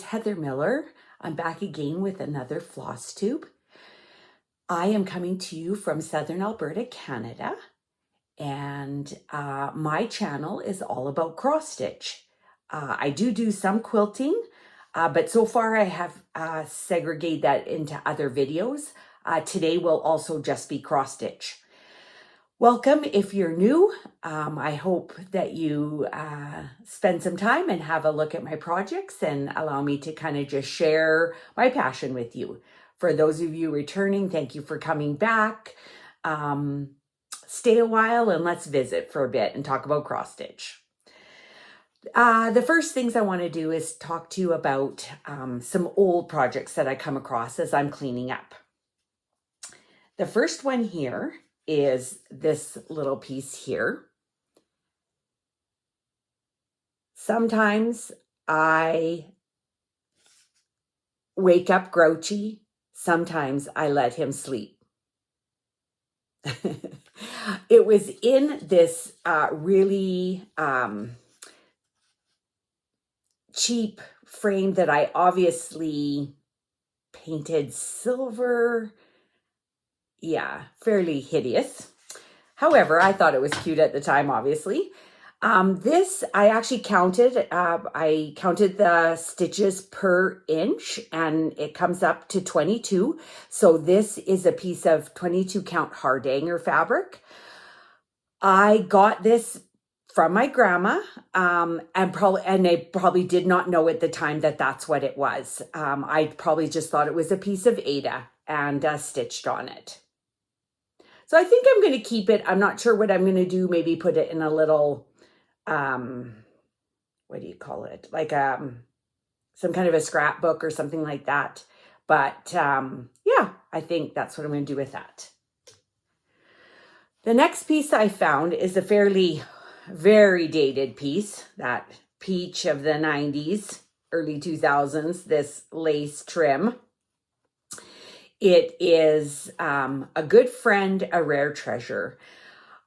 Heather Miller. I'm back again with another Flosstube. I am coming to you from Southern Alberta, Canada, and my channel is all about cross stitch. I do some quilting, but so far I have segregated that into other videos. Today will also just be cross stitch. Welcome if you're new. I hope that you spend some time and have a look at my projects and allow me to kind of just share my passion with you. For those of you returning, thank you for coming back. Stay a while and let's visit for a bit and talk about cross stitch. The first things I want to do is talk to you about some old projects that I come across as I'm cleaning up. The first one here is this little piece here. Sometimes I wake up grouchy. Sometimes I let him sleep. It was in this really cheap frame that I obviously painted silver. Yeah, fairly hideous. However, I thought it was cute at the time, obviously. This, I actually counted. I counted the stitches per inch and it comes up to 22. So this is a piece of 22 count hardanger fabric. I got this from my grandma, and I probably did not know at the time that that's what it was. I probably just thought it was a piece of Aida and stitched on it. So I think I'm going to keep it. I'm not sure what I'm going to do. Maybe put it in a little, what do you call it? Like some kind of a scrapbook or something like that. But yeah, I think that's what I'm going to do with that. The next piece I found is a very dated piece, that peach of the 90s, early 2000s, this lace trim. It is a good friend, a rare treasure.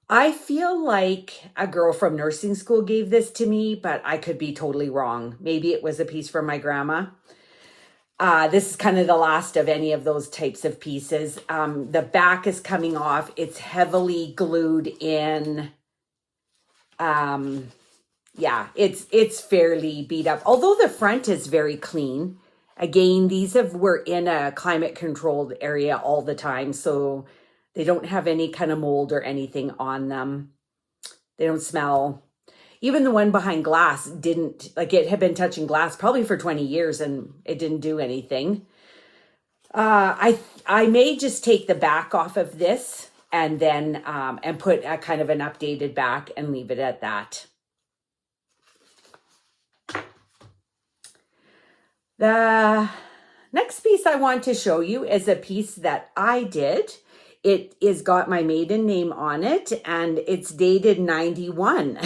I feel like a girl from nursing school gave this to me, but I could be totally wrong. Maybe it was a piece from my grandma. This is kind of the last of any of those types of pieces. The back is coming off. It's heavily glued in. Yeah, it's fairly beat up. Although the front is very clean. Again, these were in a climate controlled area all the time, so they don't have any kind of mold or anything on them. They don't smell. Even the one behind glass didn't, like, it had been touching glass probably for 20 years and it didn't do anything. I may just take the back off of this and then and put a kind of an updated back and leave it at that. The next piece I want to show you is a piece that I did. It is got my maiden name on it and it's dated 91.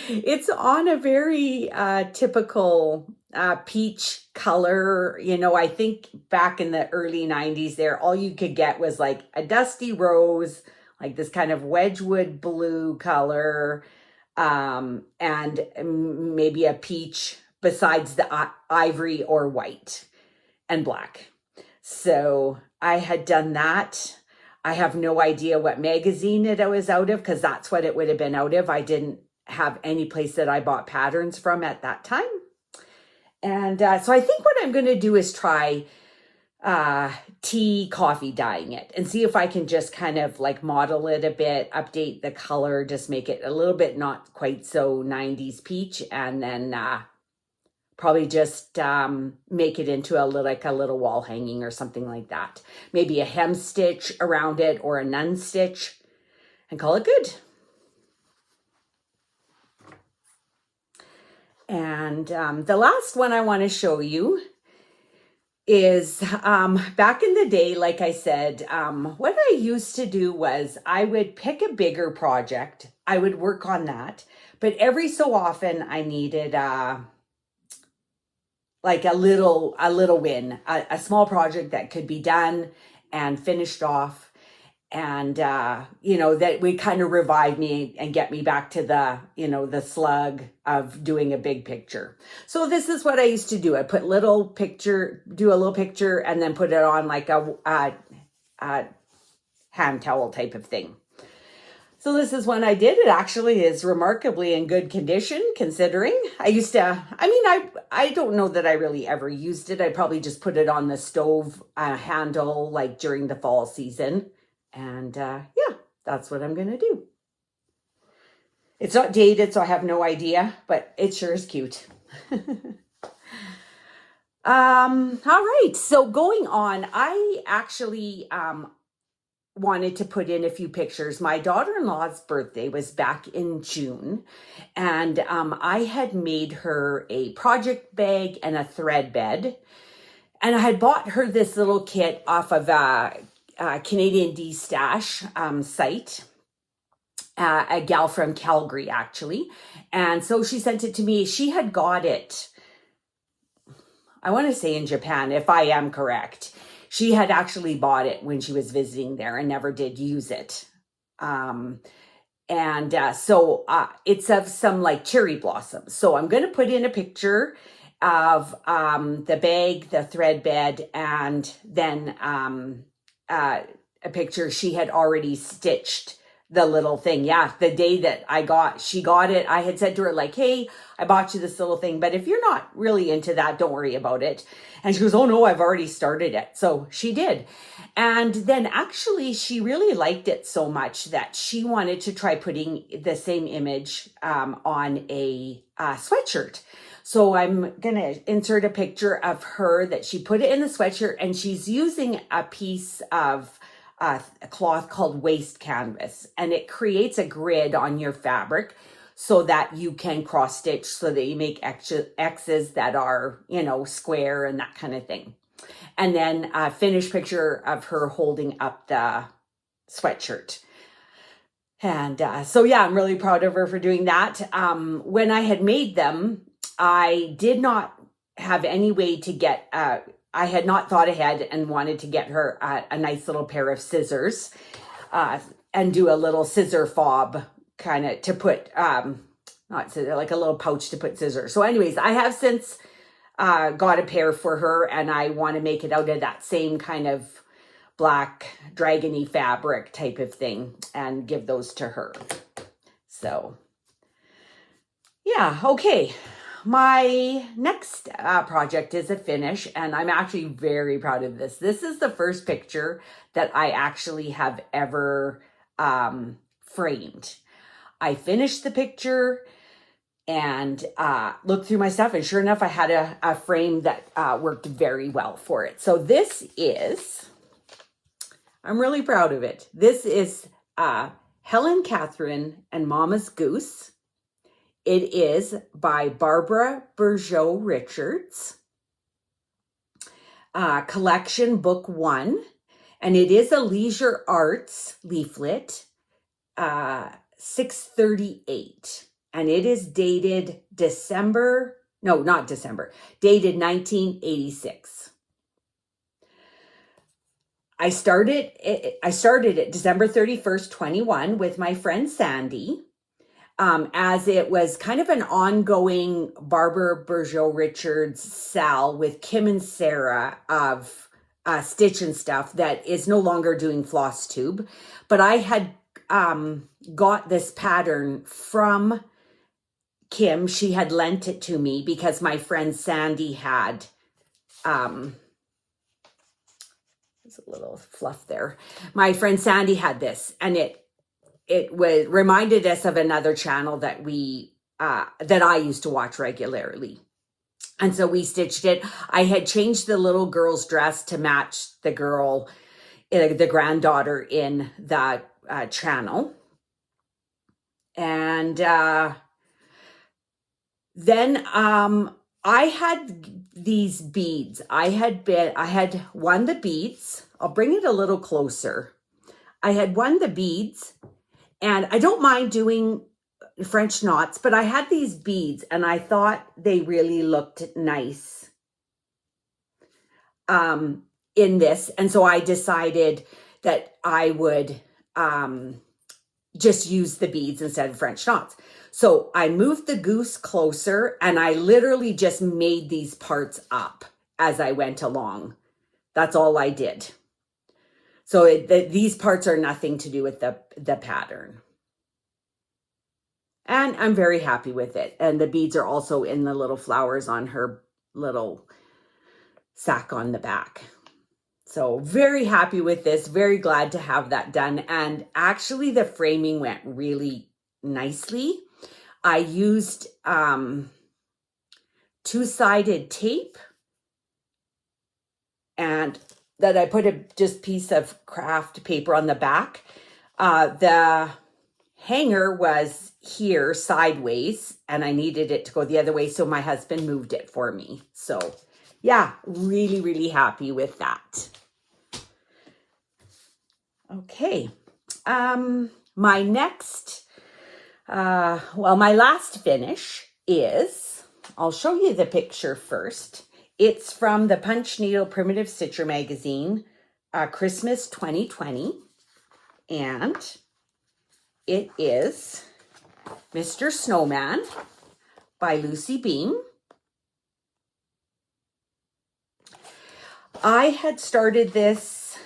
It's on a very typical peach color. You know, I think back in the early 90s there, all you could get was like a dusty rose, like this kind of Wedgwood blue color, and maybe a peach besides the ivory or white and black. So I had done that. I have no idea what magazine it was out of because that's what it would have been out of. I didn't have any place that I bought patterns from at that time. And so I think what I'm going to do is try tea coffee dyeing it and see if I can just kind of like model it a bit, update the color, just make it a little bit not quite so 90s peach, and then probably just make it into a little wall hanging or something like that. Maybe a hem stitch around it or a nun stitch and call it good. And the last one I want to show you is back in the day, like I said, what I used to do was I would pick a bigger project. I would work on that. But every so often I needed like a little win, a small project that could be done and finished off. And, you know, that would kind of revive me and get me back to the, you know, the slug of doing a big picture. So this is what I used to do. I put do a little picture and then put it on like a hand towel type of thing. So this is one I did. It actually is remarkably in good condition considering. I don't know that I really ever used it. I probably just put it on the stove handle like during the fall season. And yeah, that's what I'm going to do. It's not dated, so I have no idea, but it sure is cute. All right. So going on, I actually wanted to put in a few pictures. My daughter-in-law's birthday was back in June, and I had made her a project bag and a thread bed, and I had bought her this little kit off of a Canadian D-Stash site, a gal from Calgary actually, and so she sent it to me. She had got it, I want to say in Japan, if I am correct. She had actually bought it when she was visiting there and never did use it. So it's of some like cherry blossoms. So I'm going to put in a picture of the bag, the thread bed, and then a picture she had already stitched the little thing. Yeah, the day that she got it, I had said to her like, hey, I bought you this little thing, but if you're not really into that, don't worry about it. And she goes, oh no, I've already started it. So she did. And then actually she really liked it so much that she wanted to try putting the same image on a sweatshirt. So I'm going to insert a picture of her that she put it in the sweatshirt, and she's using a piece of a cloth called waste canvas, and it creates a grid on your fabric so that you can cross stitch so that you make X's that are, you know, square and that kind of thing. And then a finished picture of her holding up the sweatshirt. And so yeah, I'm really proud of her for doing that. When I had made them, I did not have any way to get I had not thought ahead and wanted to get her a nice little pair of scissors and do a little scissor fob kind of to put, not scissor, like a little pouch to put scissors. So anyways, I have since got a pair for her, and I want to make it out of that same kind of black dragony fabric type of thing and give those to her. So yeah, okay. My next project is a finish, and I'm actually very proud of this. This is the first picture that I actually have ever framed. I finished the picture and looked through my stuff, and sure enough, I had a frame that worked very well for it. So this is, I'm really proud of it. This is Helen Catherine and Mama's Goose. It is by Barbara Burgeau Richards, collection book 1, and it is a Leisure Arts leaflet, 638, and it is dated dated 1986. I started it December 31st, 21 with my friend Sandy. As it was kind of an ongoing Barbara Burgeau Richards sal with Kim and Sarah of Stitch and Stuff that is no longer doing Flosstube. But I had got this pattern from Kim. She had lent it to me because my friend Sandy had, there's a little fluff there. My friend Sandy had this, and it reminded us of another channel that that I used to watch regularly. And so we stitched it. I had changed the little girl's dress to match the girl, the granddaughter in the channel. And then I had these beads. I had won the beads. I'll bring it a little closer. I had won the beads. And I don't mind doing French knots, but I had these beads and I thought they really looked nice in this. And so I decided that I would just use the beads instead of French knots. So I moved the goose closer and I literally just made these parts up as I went along. That's all I did. So these parts are nothing to do with the pattern. And I'm very happy with it. And the beads are also in the little flowers on her little sack on the back. So very happy with this, very glad to have that done. And actually the framing went really nicely. I used two-sided tape, and that I put a just piece of craft paper on the back. The hanger was here sideways and I needed it to go the other way, so my husband moved it for me. So yeah, really, really happy with that. Okay, my next, my last finish is, I'll show you the picture first. It's from the Punch Needle Primitive Stitcher magazine, Christmas 2020, and it is Mr. Snowman by Lucy Beam. I had started this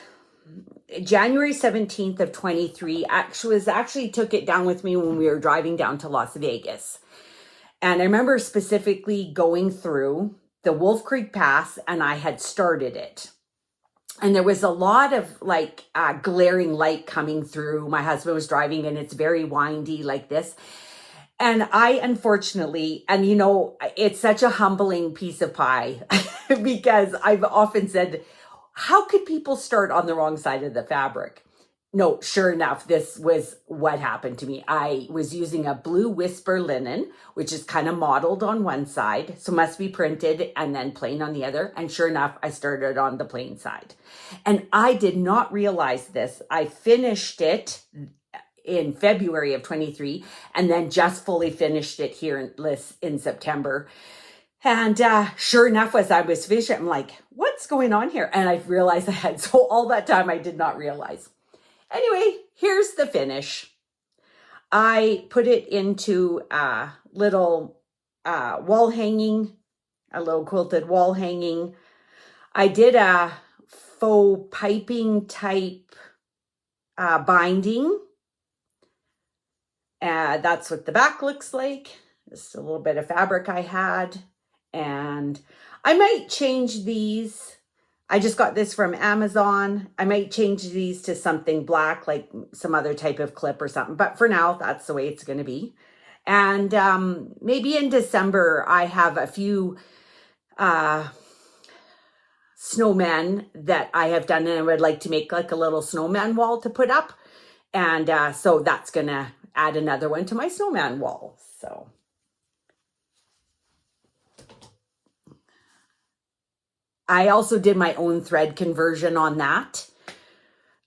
January 17th of 23. Actually took it down with me when we were driving down to Las Vegas. And I remember specifically going through the Wolf Creek Pass and I had started it. And there was a lot of like glaring light coming through. My husband was driving and it's very windy like this. And I unfortunately, and you know, it's such a humbling piece of pie because I've often said, how could people start on the wrong side of the fabric? No, sure enough, this was what happened to me. I was using a blue Whisper linen, which is kind of modeled on one side, so must be printed and then plain on the other. And sure enough, I started on the plain side. And I did not realize this. I finished it in February of 23 and then just fully finished it here in September. And sure enough, as I was finishing, I'm like, what's going on here? And I realized I had, so all that time I did not realize. Anyway, here's the finish. I put it into a little wall hanging, a little quilted wall hanging. I did a faux piping type binding. That's what the back looks like. Just a little bit of fabric I had. And I might change these. I just got this from Amazon. I might change these to something black, like some other type of clip or something. But for now, that's the way it's going to be. And maybe in December, I have a few snowmen that I have done. And I would like to make like a little snowman wall to put up. And so that's going to add another one to my snowman wall. So I also did my own thread conversion on that.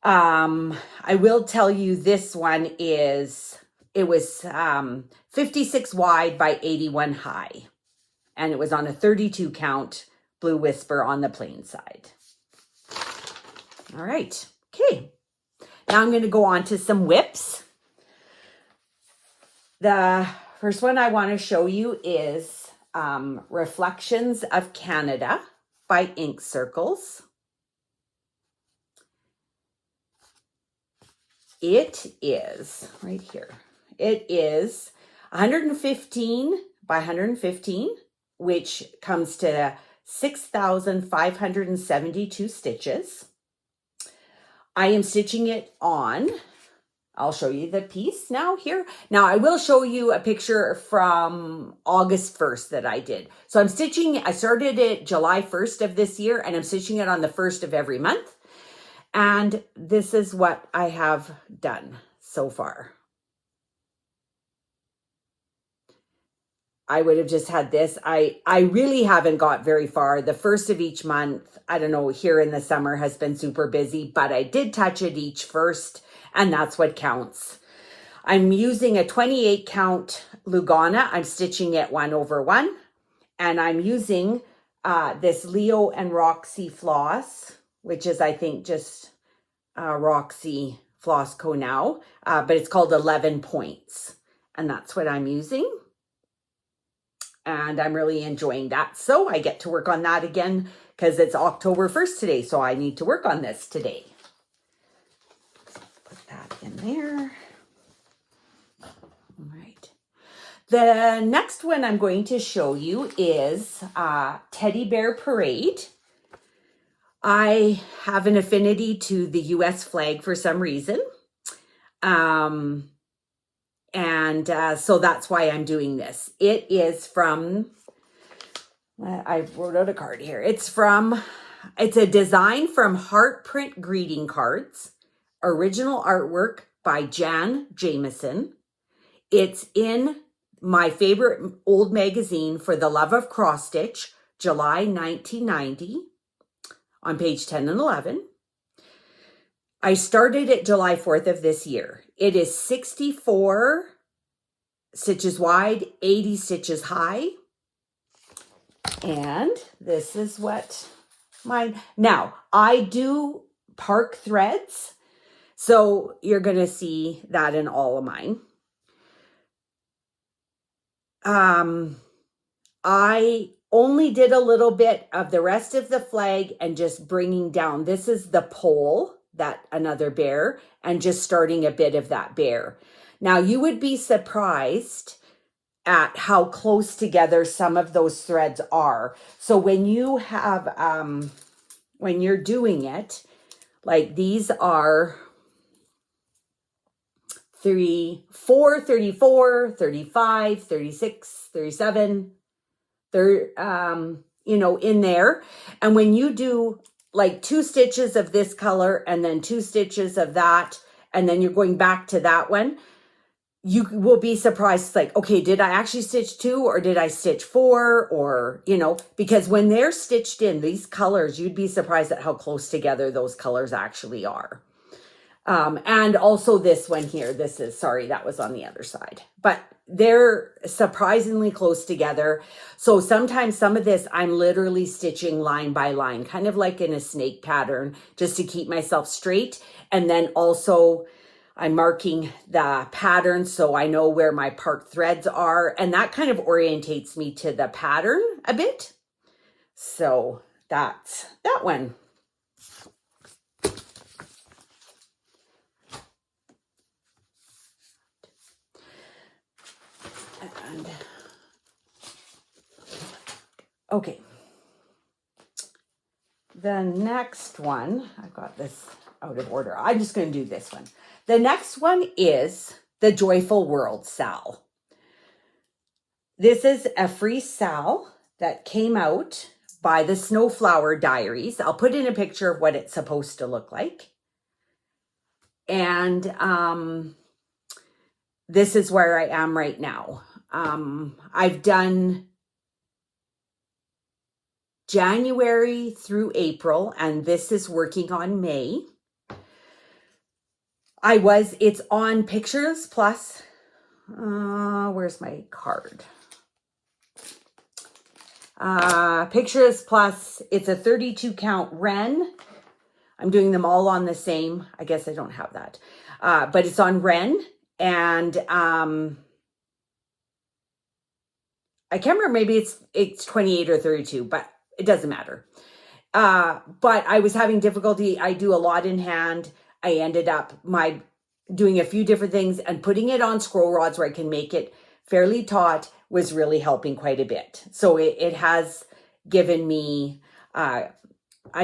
I will tell you this one it was 56 wide by 81 high. And it was on a 32 count Blue Whisper on the plain side. All right. Okay. Now I'm going to go on to some whips. The first one I want to show you is Reflections of Canada by Ink Circles. It is right here. It is 115 by 115, which comes to 6,572 stitches. I am stitching it on. I'll show you the piece now here. Now I will show you a picture from August 1st that I did. So I started it July 1st of this year and I'm stitching it on the 1st of every month. And this is what I have done so far. I would have just had this. I really haven't got very far. The first of each month, I don't know, here in the summer has been super busy, but I did touch it each first. And that's what counts. I'm using a 28 count Lugana. I'm stitching it 1 over 1. And I'm using this Leo and Roxy floss, which is, I think, just Roxy Flossco now, but it's called 11 Points. And that's what I'm using. And I'm really enjoying that. So I get to work on that again because it's October 1st today. So I need to work on this today. Put that in there. All right. The next one I'm going to show you is Teddy Bear Parade. I have an affinity to the US flag for some reason. So that's why I'm doing this. It is from, I wrote out a card here. It's a design from Heart Print Greeting Cards, original artwork by Jan Jameson. It's in my favorite old magazine, For the Love of Cross Stitch, July 1990, on page 10 and 11. I started it July 4th of this year. It is 64 stitches wide, 80 stitches high. And this is what now I do park threads. So you're going to see that in all of mine. I only did a little bit of the rest of the flag and just bringing down. This is the pole, that another bear, and just starting a bit of that bear. Now you would be surprised at how close together some of those threads are. So when you have, when you're doing it, like these are 34, 34, 35, 36, 37, in there. And when you do like 2 stitches of this color and then 2 stitches of that, and then you're going back to that one, you will be surprised, like, okay, did I actually stitch 2 or did I stitch 4? Or, because when they're stitched in, these colors, you'd be surprised at how close together those colors actually are. And also this one here, that was on the other side, but they're surprisingly close together. So sometimes some of this, I'm literally stitching line by line, kind of like in a snake pattern, just to keep myself straight. And then also I'm marking the pattern so I know where my park threads are. And that kind of orientates me to the pattern a bit. So that's that one. And okay, the next one, I got this out of order. I'm just going to do this one. The next one is the Joyful World Sal. This is a free sal that came out by the Snowflower Diaries. I'll put in a picture of what it's supposed to look like. And this is where I am right now. I've done January through April, and this is working on May. It's on Pictures Plus. Where's my card? Pictures Plus, it's a 32 count Ren. I'm doing them all on the same. I guess I don't have that. But it's on Ren, and I can't remember, maybe it's 28 or 32, but it doesn't matter. But I was having difficulty. I do a lot in hand. I ended up doing a few different things, and putting it on scroll rods where I can make it fairly taut was really helping quite a bit. So it has given me, I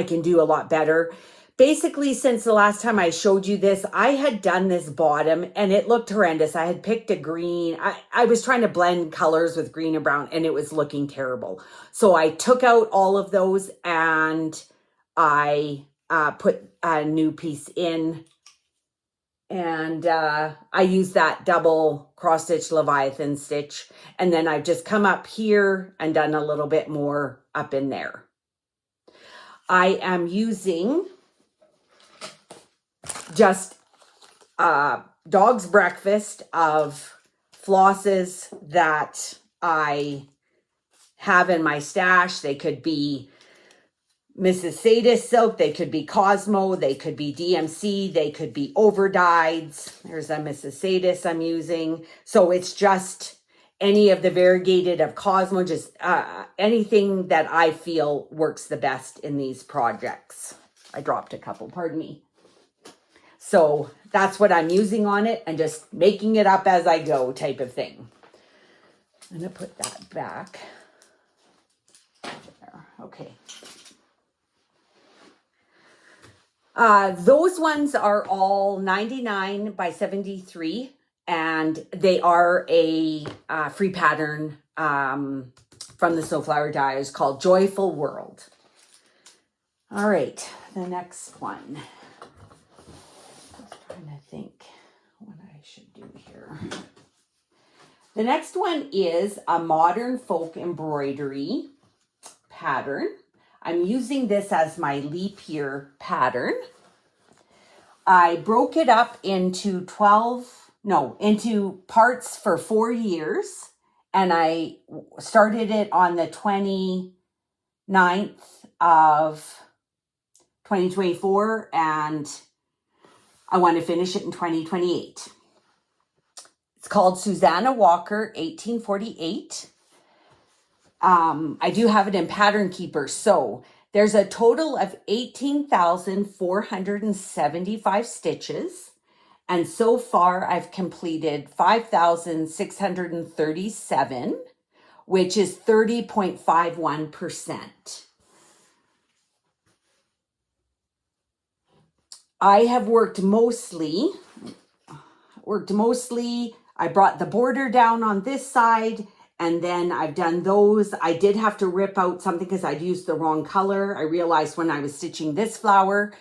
can do a lot better. Basically, since the last time I showed you this, I had done this bottom and it looked horrendous. I had picked a green. I was trying to blend colors with green and brown, and it was looking terrible. So I took out all of those and I put a new piece in. And I used that double cross stitch Leviathan stitch. And then I've just come up here and done a little bit more up in there. I am using just dog's breakfast of flosses that I have in my stash. They could be Mrs. Sadis silk, they could be Cosmo, they could be DMC, they could be overdyes. There's a Mrs. Sadis I'm using. So it's just any of the variegated of Cosmo, just anything that I feel works the best in these projects. I dropped a couple, pardon me. So that's what I'm using on it and just making it up as I go type of thing. I'm going to put that back. There. Okay. Those ones are all 99 by 73, and they are a free pattern from the Snowflower Dyers called Joyful World. All right, the next one. I was trying to think what I should do here. The next one is a modern folk embroidery pattern. I'm using this as my leap year pattern. I broke it up into into parts for 4 years. And I started it on the 29th of 2024. And I want to finish it in 2028. It's called Susanna Walker, 1848. I do have it in Pattern Keeper. So there's a total of 18,475 stitches. And so far I've completed 5,637, which is 30.51%. I have worked mostly, I brought the border down on this side. And then I've done those. I did have to rip out something because I'd used the wrong color. I realized when I was stitching this flower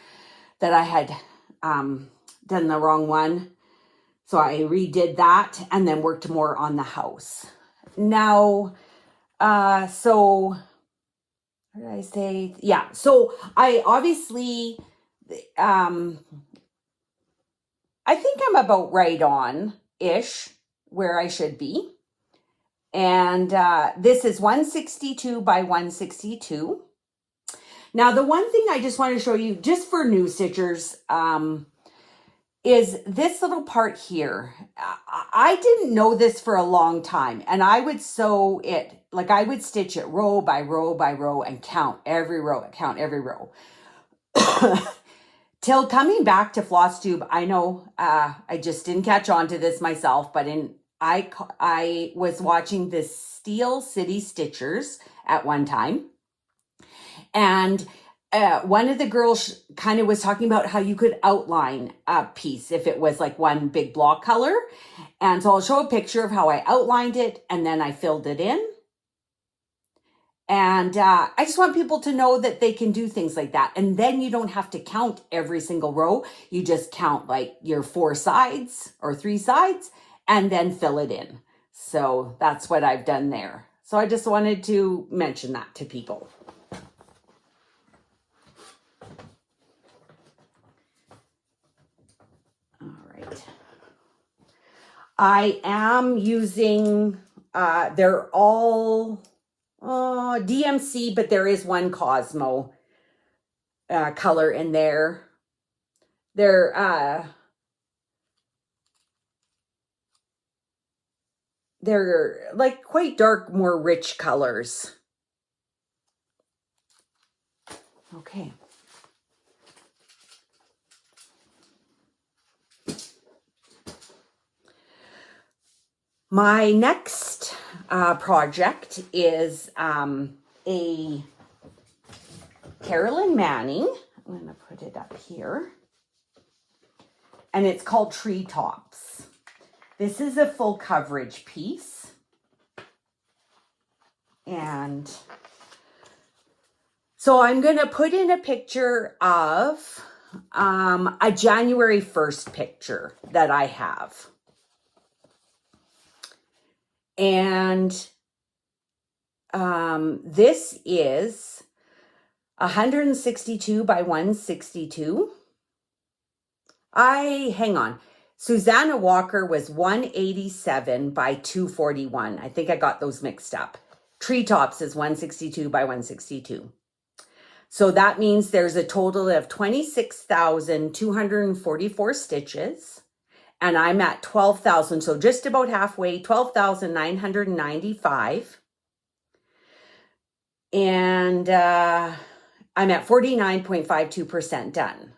that I had done the wrong one. So I redid that and then worked more on the house. Now, so what did I say? Yeah, so I obviously, I think I'm about right on-ish where I should be. And this is 162 by 162. Now, the one thing I just want to show you, just for new stitchers, is this little part here. I didn't know this for a long time. And I would sew it, like I would stitch it row by row by row and count every row, Till coming back to Flosstube, I know I just didn't catch on to this myself, but I was watching the Steel City Stitchers at one time. And one of the girls kind of was talking about how you could outline a piece if it was like one big block color. And so I'll show a picture of how I outlined it and then I filled it in. And I just want people to know that they can do things like that. And then you don't have to count every single row. You just count like your 4 sides or 3 sides and then fill it in. So that's what I've done there. So I just wanted to mention that to people. All right. I am using, they're all DMC, but there is one Cosmo color in there. They're like quite dark, more rich colors. Okay. My next project is a Carolyn Manning. I'm going to put it up here. And it's called Treetops. This is a full coverage piece. And so I'm going to put in a picture of a January 1st picture that I have. And this is 162 by 162. Hang on. Susanna Walker was 187 by 241. I think I got those mixed up. Treetops is 162 by 162. So that means there's a total of 26,244 stitches. And I'm at 12,000, so just about halfway, 12,995. And I'm at 49.52% done.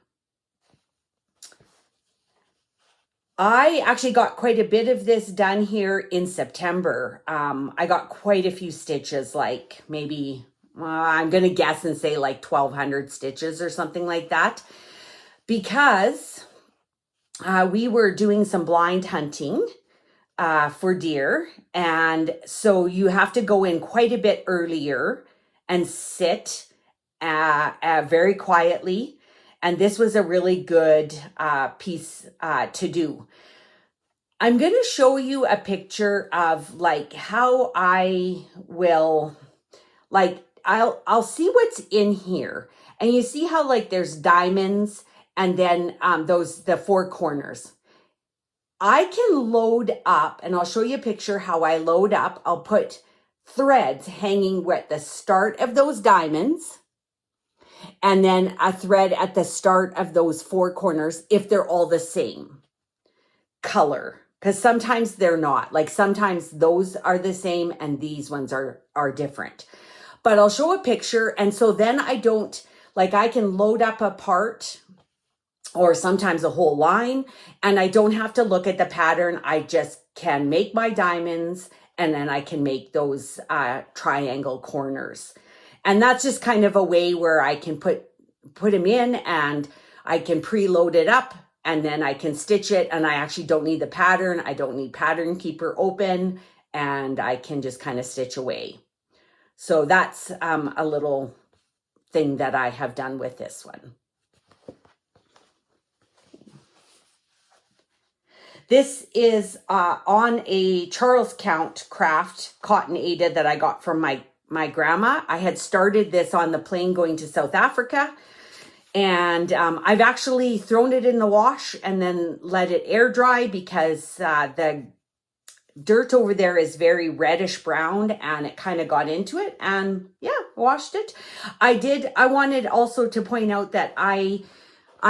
I actually got quite a bit of this done here in September. I got quite a few stitches, like maybe, I'm going to guess and say like 1,200 stitches or something like that. Because we were doing some blind hunting for deer. And so you have to go in quite a bit earlier and sit very quietly. And this was a really good piece to do. I'm going to show you a picture of like how I will, like, I'll see what's in here. And you see how like there's diamonds and then the four corners. I can load up, and I'll show you a picture how I load up. I'll put threads hanging at the start of those diamonds, and then a thread at the start of those four corners if they're all the same color. Because sometimes they're not. Like sometimes those are the same and these ones are different. But I'll show a picture, and so then I don't, like I can load up a part or sometimes a whole line, and I don't have to look at the pattern. I just can make my diamonds, and then I can make those triangle corners. And that's just kind of a way where I can put them in, and I can preload it up, and then I can stitch it, and I actually don't need the pattern. I don't need pattern keeper open, and I can just kind of stitch away. So that's a little thing that I have done with this one. This is on a Charles Count craft cotton aided that I got from my grandma. I had started this on the plane going to South Africa, and I've actually thrown it in the wash and then let it air dry because the dirt over there is very reddish brown and it kind of got into it, and yeah, washed it. I wanted also to point out that I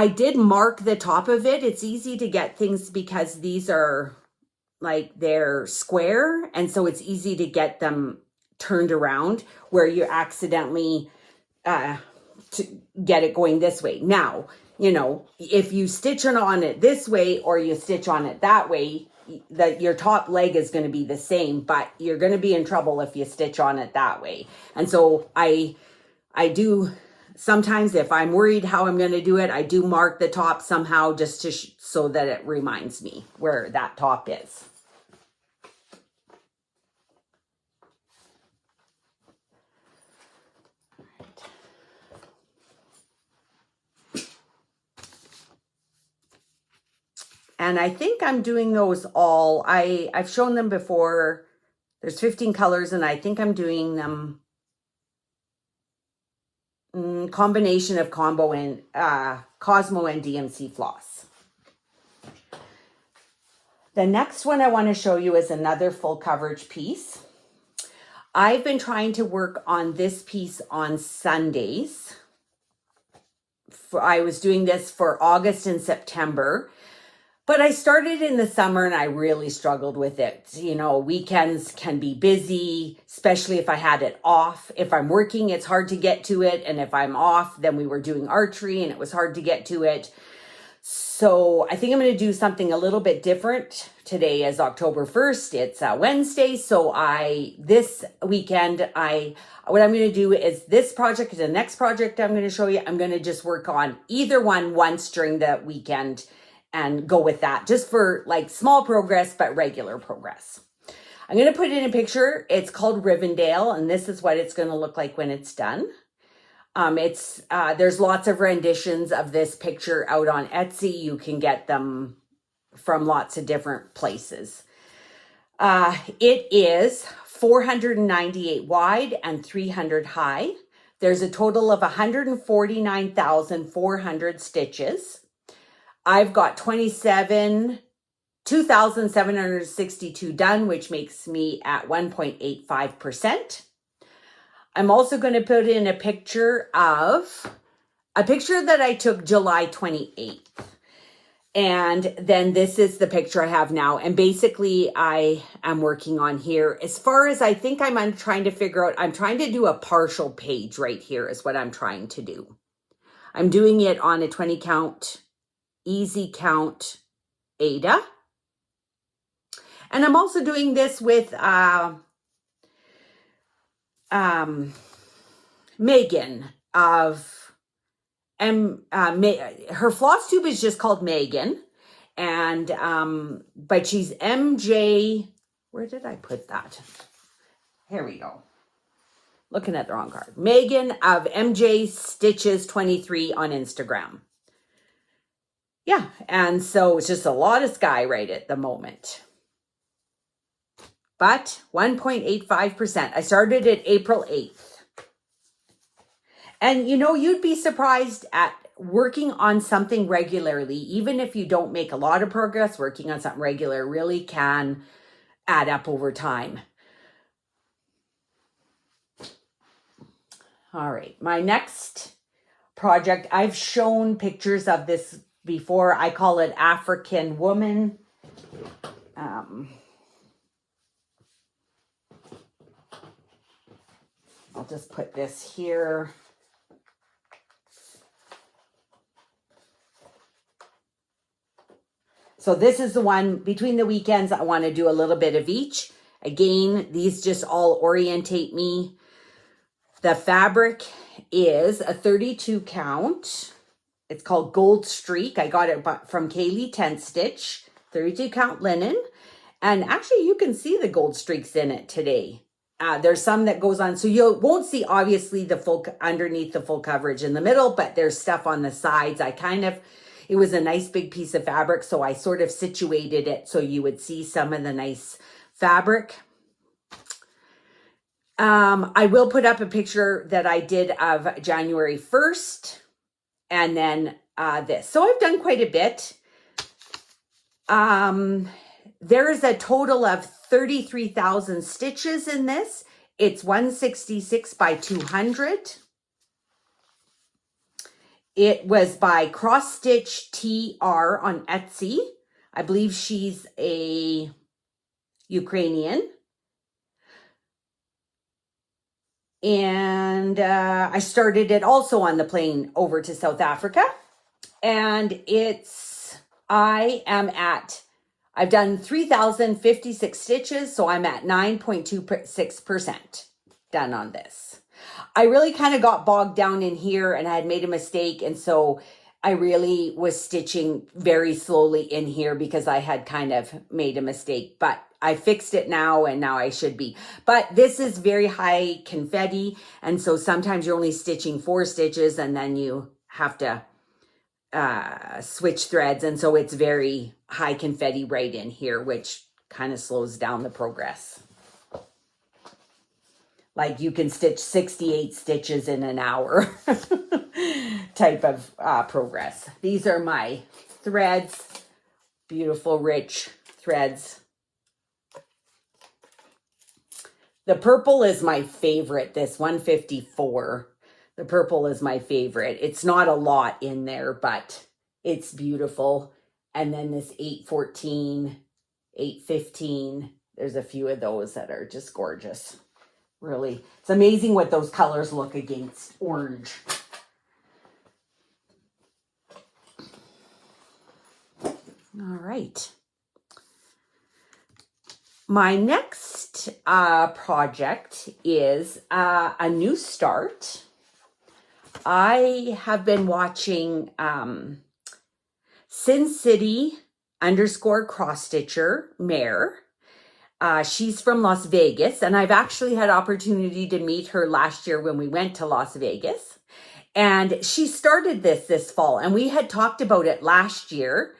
did mark the top of it. It's easy to get things because these are like they're square, and so it's easy to get them turned around where you accidentally to get it going this way. Now, you know, if you stitch on it this way or you stitch on it that way, that your top leg is going to be the same, but you're going to be in trouble if you stitch on it that way. And so I do sometimes, if I'm worried how I'm going to do it, I do mark the top somehow just to so that it reminds me where that top is. And I think I'm doing those all. I've shown them before. There's 15 colors, and I think I'm doing them combination of Combo and Cosmo and DMC floss. The next one I want to show you is another full coverage piece. I've been trying to work on this piece on Sundays. I was doing this for August and September. But I started in the summer and I really struggled with it. You know, weekends can be busy, especially if I had it off. If I'm working, it's hard to get to it. And if I'm off, then we were doing archery and it was hard to get to it. So I think I'm going to do something a little bit different. Today is October 1st. It's Wednesday. So this weekend, what I'm going to do is this project is the next project I'm going to show you. I'm going to just work on either one once during the weekend and go with that, just for like small progress, but regular progress. I'm going to put in a picture. It's called Rivendell, and this is what it's going to look like when it's done. There's lots of renditions of this picture out on Etsy. You can get them from lots of different places. It is 498 wide and 300 high. There's a total of 149,400 stitches. I've got 2,762 done, which makes me at 1.85%. I'm also going to put in a picture that I took July 28th. And then this is the picture I have now. And basically I am working on here. As far as I think I'm trying to figure out, I'm trying to do a partial page right here is what I'm trying to do. I'm doing it on a 20 count, easy count Ada. And I'm also doing this with Megan of her Flosstube is just called Megan, and but she's MJ. Where did I put that? Here we go. Looking at the wrong card. Megan of MJ Stitches 23 on Instagram. Yeah, and so it's just a lot of sky right at the moment. But 1.85%. I started it April 8th. And, you know, you'd be surprised at working on something regularly, even if you don't make a lot of progress, working on something regular really can add up over time. All right, my next project, I've shown pictures of this before. I call it African Woman. I'll just put this here. So this is the one, between the weekends, I want to do a little bit of each. Again, these just all orientate me. The fabric is a 32 count. It's called Gold Streak. I got it from Kaylee Tent Stitch, 32 count linen. And actually you can see the gold streaks in it today. There's some that goes on, so you won't see obviously the full, underneath the full coverage in the middle, but there's stuff on the sides. It was a nice big piece of fabric, so I sort of situated it so you would see some of the nice fabric. I will put up a picture that I did of January 1st, and then this. So I've done quite a bit. There's a total of 33,000 stitches in this. It's 166 by 200. It was by Cross Stitch TR on Etsy. I believe she's a Ukrainian. And I started it also on the plane over to South Africa. And I've done 3,056 stitches, so I'm at 9.26% done on this. I really kind of got bogged down in here and I had made a mistake. And so I really was stitching very slowly in here because I had kind of made a mistake, but I fixed it now and now I should be. But this is very high confetti. And so sometimes you're only stitching 4 stitches and then you have to switch threads. And so it's very high confetti right in here, which kind of slows down the progress. Like you can stitch 68 stitches in an hour type of progress. These are my threads, beautiful, rich threads. The purple is my favorite, this 154. The purple is my favorite. It's not a lot in there, but it's beautiful. And then this 814, 815, there's a few of those that are just gorgeous. Really, it's amazing what those colors look against orange. All right. My next project is a new start. I have been watching Sin City _ cross stitcher Mare. She's from Las Vegas, and I've actually had opportunity to meet her last year when we went to Las Vegas. And she started this fall, and we had talked about it last year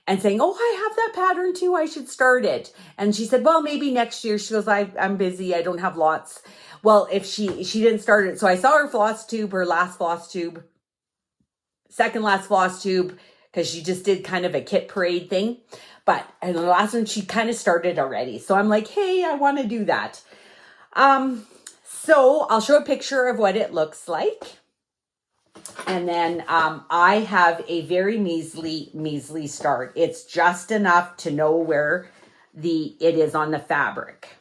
and saying, oh, I have that pattern too, I should start it. And she said, well, maybe next year. She goes, I'm busy, I don't have lots. Well, if she didn't start it. So I saw her Flosstube, her last Flosstube, second last Flosstube, because she just did kind of a kit parade thing. But and the last one, she kind of started already. So I'm like, hey, I want to do that. So I'll show a picture of what it looks like. And then I have a very measly start. It's just enough to know where it is on the fabric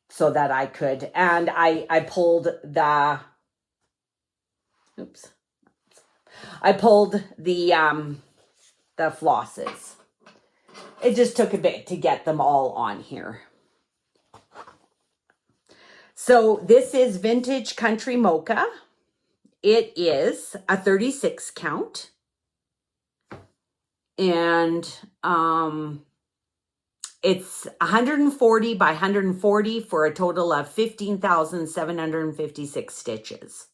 so that I could, and I pulled the, oops, I pulled the flosses. It just took a bit to get them all on here. So this is Vintage Country Mocha. It is a 36 count. And it's 140 by 140 for a total of 15,756 stitches.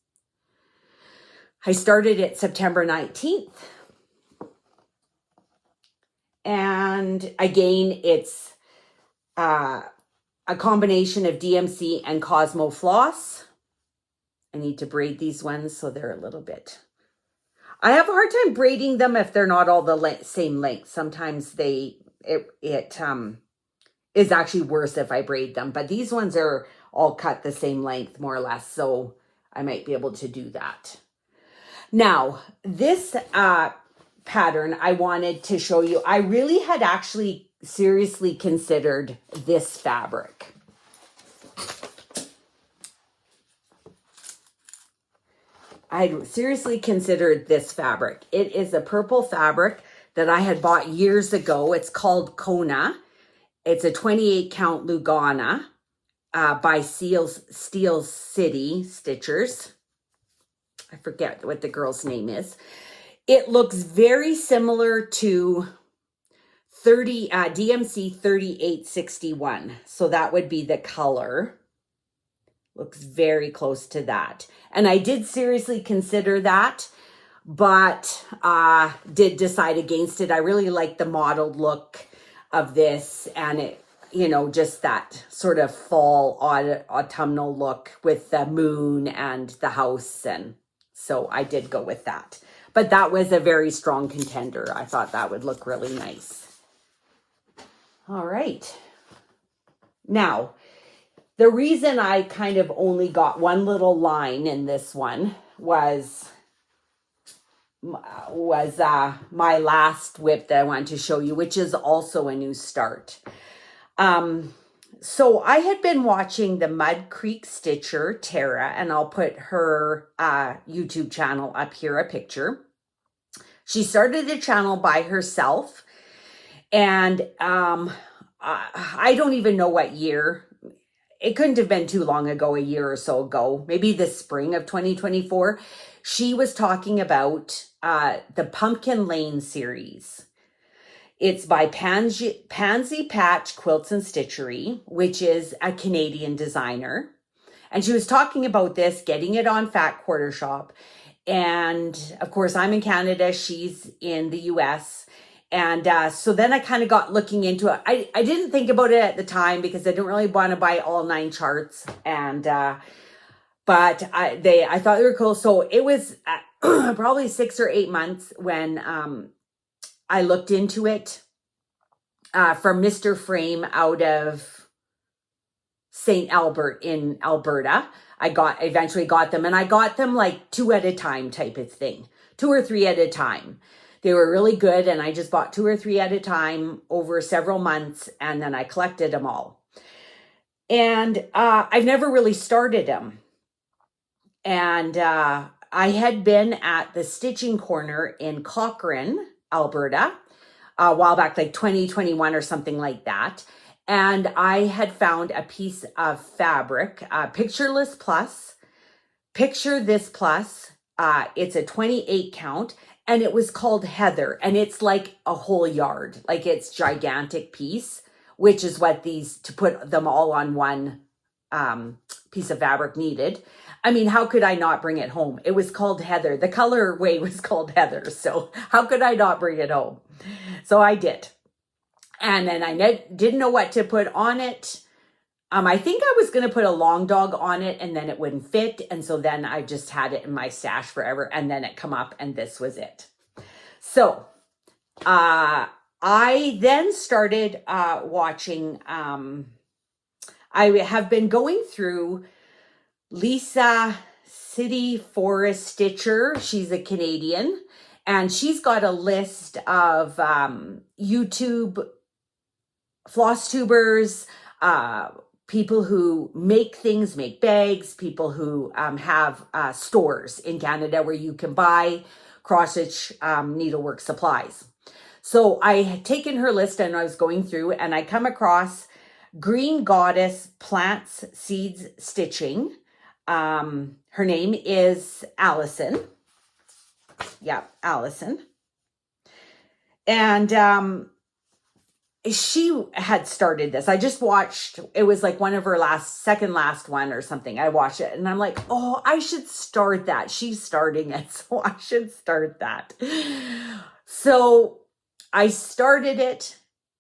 I started it September 19th. And again, it's a combination of DMC and Cosmo Floss. I need to braid these ones so they're a little bit... I have a hard time braiding them if they're not all the same length. Sometimes it is actually worse if I braid them. But these ones are all cut the same length, more or less. So I might be able to do that. Now, this pattern I wanted to show you. I really had actually seriously considered this fabric. I seriously considered this fabric. It is a purple fabric that I had bought years ago. It's called Kona. It's a 28 count Lugana by Steel City Stitchers. I forget what the girl's name is. It looks very similar to DMC 3861. So that would be the color. Looks very close to that. And I did seriously consider that, but did decide against it. I really like the mottled look of this, and it, just that sort of fall autumnal look with the moon and the house. And so I did go with that. But that was a very strong contender. I thought that would look really nice. All right. Now, the reason I kind of only got one little line in this one was my last whip that I wanted to show you, which is also a new start. So I had been watching the Mud Creek Stitcher, Tara, and I'll put her YouTube channel up here, a picture. She started the channel by herself, and I don't even know what year. It couldn't have been too long ago, a year or so ago, maybe the spring of 2024. She was talking about the Pumpkin Lane series. It's by Pansy Patch Quilts and Stitchery, which is a Canadian designer. And she was talking about this, getting it on Fat Quarter Shop. And of course, I'm in Canada. She's in the US. And so then I kind of got looking into it. I didn't think about it at the time because I didn't really want to buy all 9 charts. And but I thought they were cool. So it was probably 6 or 8 months when I looked into it from Mr. Frame out of St. Albert in Alberta. I eventually got them, and I got them like 2 at a time type of thing, 2 or 3 at a time. They were really good, and I just bought 2 or 3 at a time over several months, and then I collected them all. And I've never really started them. And I had been at the Stitching Corner in Cochrane, Alberta, a while back, like 2021 or something like that. And I had found a piece of fabric, Pictureless Plus, Picture This Plus. It's a 28 count. And it was called Heather, and it's like a whole yard, like it's gigantic piece, which is what to put them all on one piece of fabric needed. I mean, how could I not bring it home? It was called Heather. The colorway was called Heather. So how could I not bring it home? So I did. And then I didn't know what to put on it. I think I was going to put a long dog on it and then it wouldn't fit. And so then I just had it in my stash forever. And then it come up and this was it. So I then started watching. I have been going through Lisa City Forest Stitcher. She's a Canadian, and she's got a list of YouTube floss tubers, people who make things, make bags, people who have stores in Canada where you can buy cross-stitch needlework supplies. So I had taken her list and I was going through, and I come across Green Goddess Plants Seeds Stitching. Her name is Allison. Yeah, Allison. And she had started this. I just watched, it was like one of her second last one or something. I watched it and I'm like, oh, I should start that. She's starting it, so I should start that. So I started it,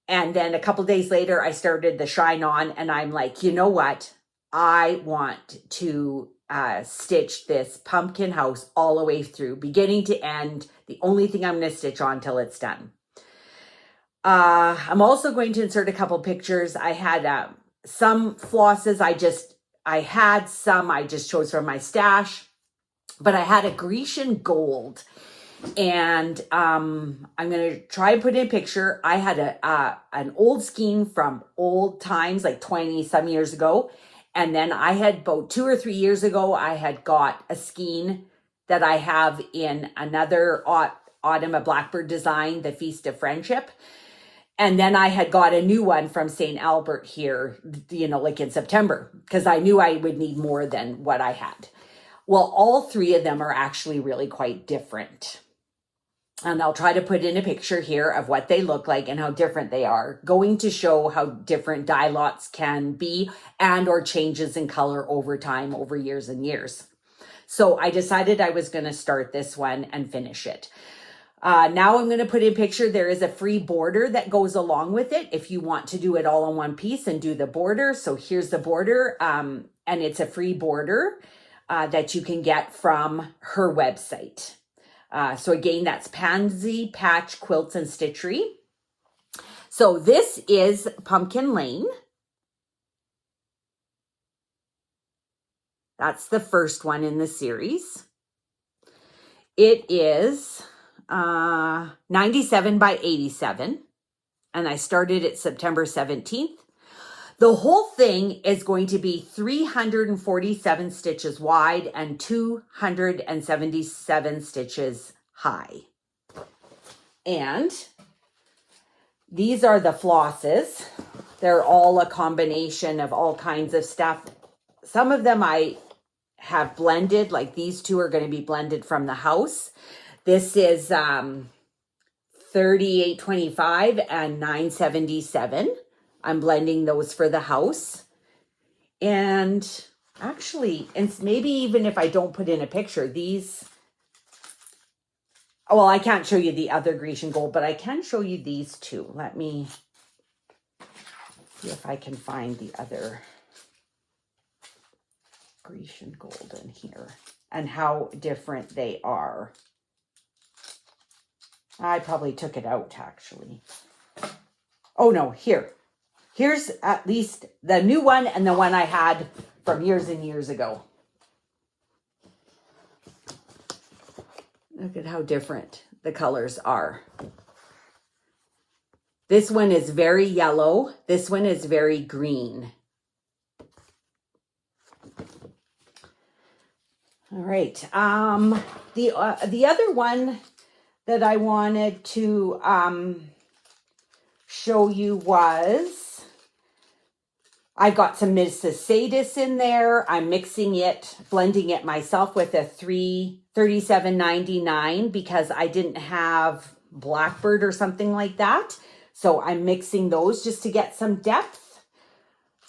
and then a couple days later, I started the Shine On, and I'm like, you know what? I want to stitch this pumpkin house all the way through, beginning to end. The only thing I'm going to stitch on till it's done. I'm also going to insert a couple pictures. I had some flosses. I had some I just chose from my stash, but I had a Grecian gold, and I'm going to try and put in a picture. I had an old skein from old times, like 20 some years ago. And then I had about 2 or 3 years ago, I had got a skein that I have in another autumn, a blackbird design, the Feast of Friendship. And then I had got a new one from St. Albert here, like in September, because I knew I would need more than what I had. Well, all 3 of them are actually really quite different. And I'll try to put in a picture here of what they look like and how different they are, going to show how different dye lots can be and or changes in color over time, over years and years. So I decided I was going to start this one and finish it. Now I'm going to put in a picture. There is a free border that goes along with it if you want to do it all in one piece and do the border. So here's the border, and it's a free border that you can get from her website. So again, that's Pansy Patch Quilts and Stitchery. So this is Pumpkin Lane. That's the first one in the series. It is 97 by 87, and I started it September 17th. The whole thing is going to be 347 stitches wide and 277 stitches high. And these are the flosses. They're all a combination of all kinds of stuff. Some of them I have blended, like these 2 are going to be blended from the house. This is 3825 and 977. I'm blending those for the house. And actually, and maybe even if I don't put in a picture, these, well, I can't show you the other Grecian gold, but I can show you these 2. Let me see if I can find the other Grecian gold in here and how different they are. I probably took it out, actually. Oh, no, here's at least the new one and the one I had from years and years ago. Look at how different the colors are. This one is very yellow. This one is very green. All right. The other one that I wanted to show you was, I've got some Mrs. Sadis in there. I'm mixing it, blending it myself with a 37.99 because I didn't have Blackbird or something like that. So I'm mixing those just to get some depth.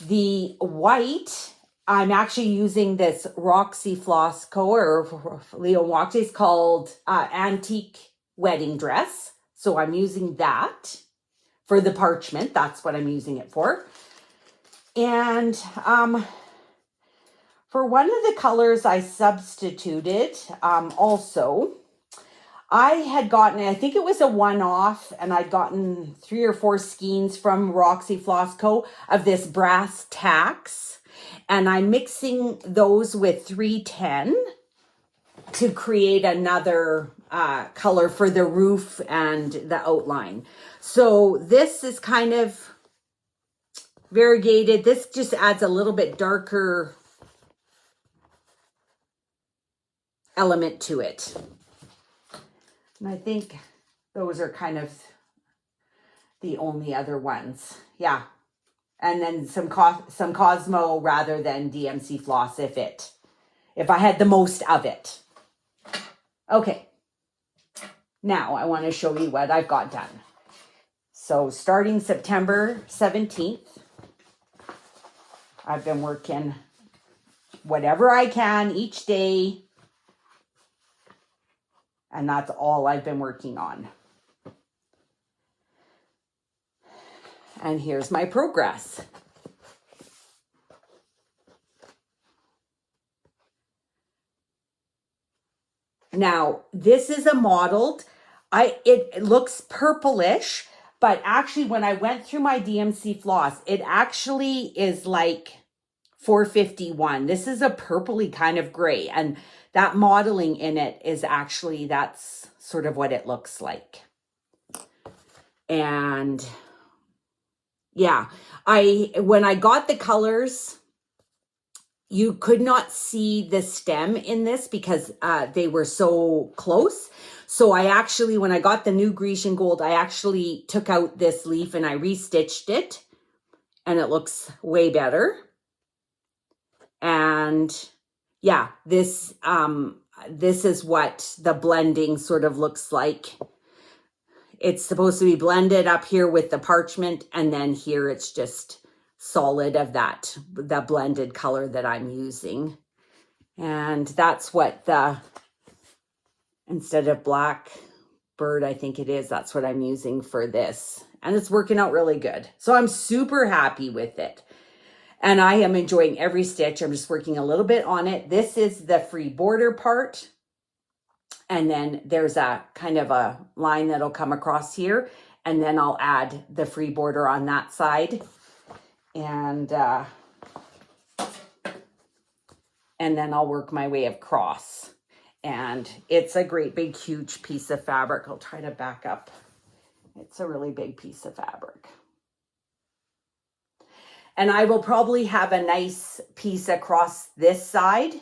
The white, I'm actually using this Roxy Floss Co. or Leo Roxy's called Antique Wedding Dress. So I'm using that for the parchment. That's what I'm using it for. And for one of the colors I substituted also, I had gotten, I think it was a one-off, and I'd gotten 3 or 4 skeins from Roxy Floss Co. of this brass tacks. And I'm mixing those with 310 to create another color for the roof and the outline. So this is kind of variegated. This just adds a little bit darker element to it. And I think those are kind of the only other ones. Yeah. And then some Cosmo rather than DMC floss if I had the most of it. Okay. Now I want to show you what I've got done. So starting September 17th, I've been working whatever I can each day. And that's all I've been working on. And here's my progress. Now, this is a mottled. It looks purplish, but actually when I went through my DMC floss, it actually is like 451. This is a purpley kind of gray, and that modeling in it is actually, that's sort of what it looks like. And yeah, when I got the colors, you could not see the stem in this because they were so close. So I actually, when I got the new Grecian gold, I actually took out this leaf and I restitched it, and it looks way better. And yeah, this is what the blending sort of looks like. It's supposed to be blended up here with the parchment, and then here it's just solid of the blended color that I'm using. And that's what instead of black bird, I think it is, that's what I'm using for this. And it's working out really good. So I'm super happy with it. And I am enjoying every stitch. I'm just working a little bit on it. This is the free border part. And then there's a kind of a line that'll come across here. And then I'll add the free border on that side. And then I'll work my way across. And it's a great big huge piece of fabric. I'll try to back up. It's a really big piece of fabric. And I will probably have a nice piece across this side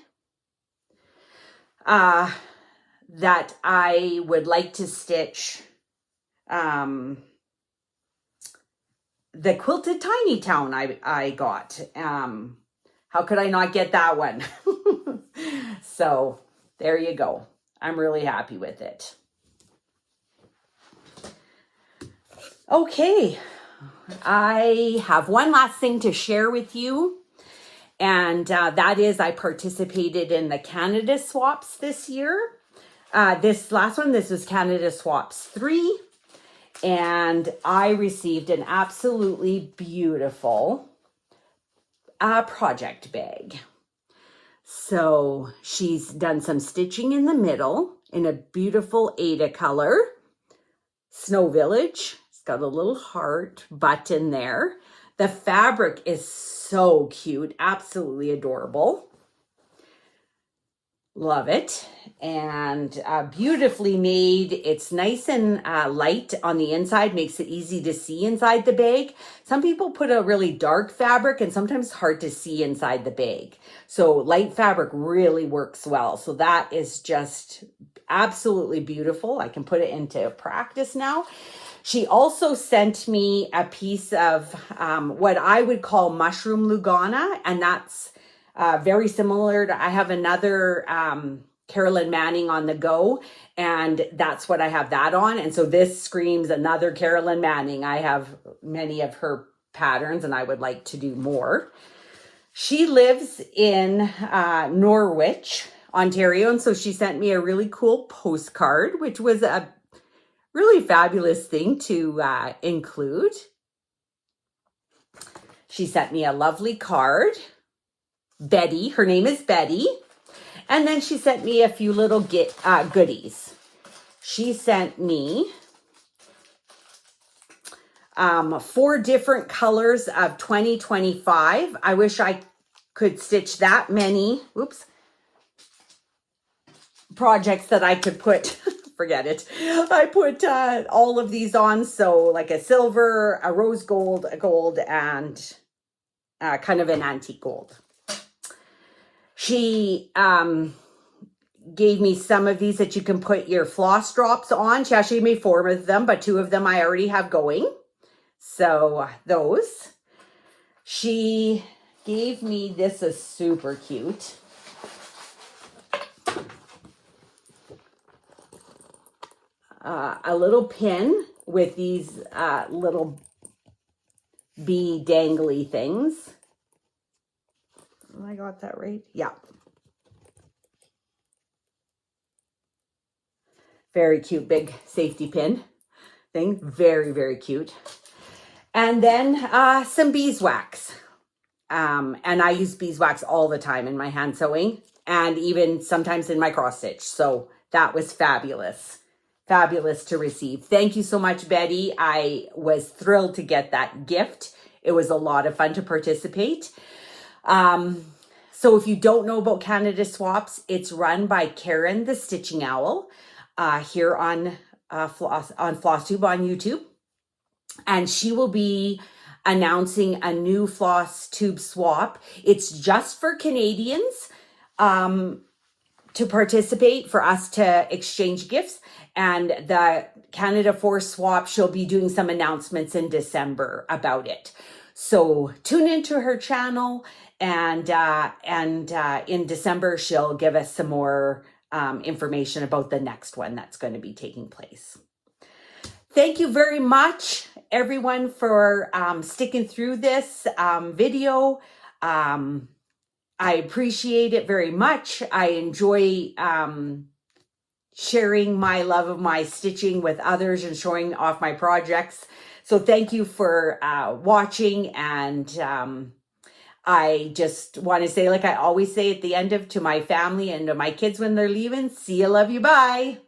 that I would like to stitch the quilted tiny town I got. How could I not get that one? So there you go. I'm really happy with it. Okay. I have one last thing to share with you, and that is I participated in the Canada Swaps this year. This last one, this was Canada Swaps 3, and I received an absolutely beautiful project bag. So she's done some stitching in the middle in a beautiful Ada color, Snow Village. Got a little heart button there. The fabric is so cute, absolutely adorable. Love it. And beautifully made. It's nice and light on the inside, makes it easy to see inside the bag. Some people put a really dark fabric and sometimes it's hard to see inside the bag. So light fabric really works well. So that is just absolutely beautiful. I can put it into practice now. She also sent me a piece of what I would call mushroom Lugana, and that's very similar to, I have another Carolyn Manning on the go, and that's what I have that on. And so this screams another Carolyn Manning. I have many of her patterns and I would like to do more. She lives in Norwich, Ontario, and so she sent me a really cool postcard, which was a really fabulous thing to include. She sent me a lovely card. Betty, her name is Betty. And then she sent me a few little goodies. She sent me 4 different colors of 2025. I wish I could stitch that many, oops, projects that I could put, forget it. I put all of these on. So like a silver, a rose gold, a gold, and kind of an antique gold. She gave me some of these that you can put your floss drops on. She actually made 4 of them, but 2 of them I already have going. So those. She gave me, this is super cute. A little pin with these little bee dangly things. I got that right? Yeah. Very cute, big safety pin thing. Very, very cute. And then some beeswax. And I use beeswax all the time in my hand sewing and even sometimes in my cross stitch. So that was fabulous. Fabulous to receive. Thank you so much, Betty. I was thrilled to get that gift. It was a lot of fun to participate. So if you don't know about Canada Swaps, it's run by Karen the Stitching Owl here on Flosstube on YouTube. And she will be announcing a new Flosstube swap. It's just for Canadians to participate, for us to exchange gifts. And the Canada Force swap, she'll be doing some announcements in December about it. So tune into her channel, and in December, she'll give us some more information about the next one that's going to be taking place. Thank you very much, everyone, for sticking through this video. I appreciate it very much. I enjoy sharing my love of my stitching with others and showing off my projects. So thank you for watching. And I just want to say, like I always say at the end of, to my family and to my kids when they're leaving, see you, love you, bye.